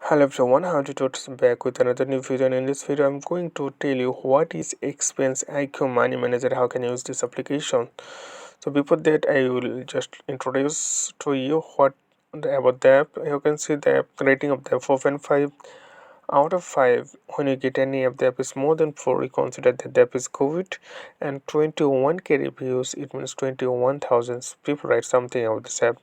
Hello everyone, how to back with another new video, and in this video I'm going to tell you what is Expense IQ Money Manager, how can you use this application. So before that I will just introduce to you about the app. You can see the app rating of the app 4.5 out of 5. When you get any app, the app is more than 4, we consider that the app is good. And 21k reviews, it means 21,000 people write something about this app.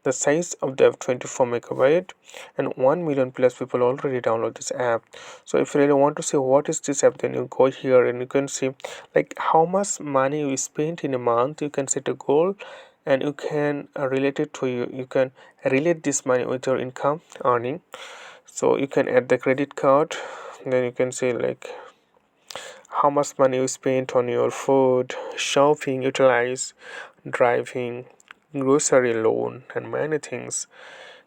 The size of the app 24 megabyte, and 1 million plus people already download this app. So if you really want to see what is this app, then you go here and you can see like how much money you spent in a month. You can set a goal and you can relate it to you can relate this money with your income earning. So you can add the credit card, then you can say like how much money you spent on your food, shopping, utilize, driving, grocery loan, and many things.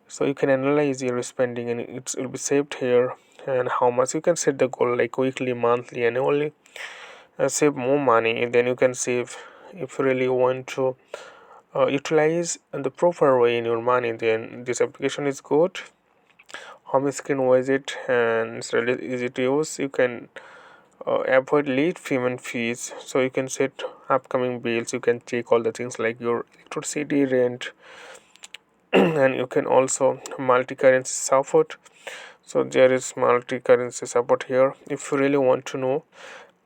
So you can analyze your spending and it will be saved here. And how much you can set the goal like weekly, monthly, annually. Save more money, then you can save. If you really want to utilize in the proper way in your money, then this application is good. Home screen visit, and it's really easy to use. You can avoid late payment fees, so you can set upcoming bills. You can check all the things like your electricity, rent, and you can also multi-currency support. So there is multi-currency support here. If you really want to know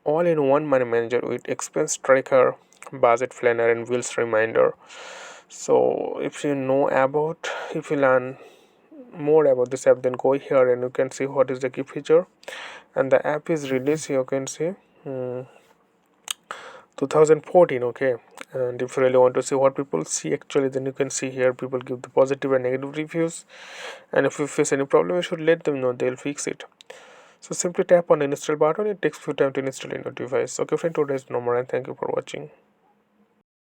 all-in-one money manager with expense tracker, budget planner, and bills reminder. So if you learn more about this app, then go here and you can see what is the key feature. And the app is released, you can see 2014. Okay, and if you really want to see what people see actually, then you can see here people give the positive and negative reviews, and if you face any problem you should let them know, they'll fix it. So simply tap on the install button. It takes few time to install in your device. Okay friend, today's no more, and thank you for watching.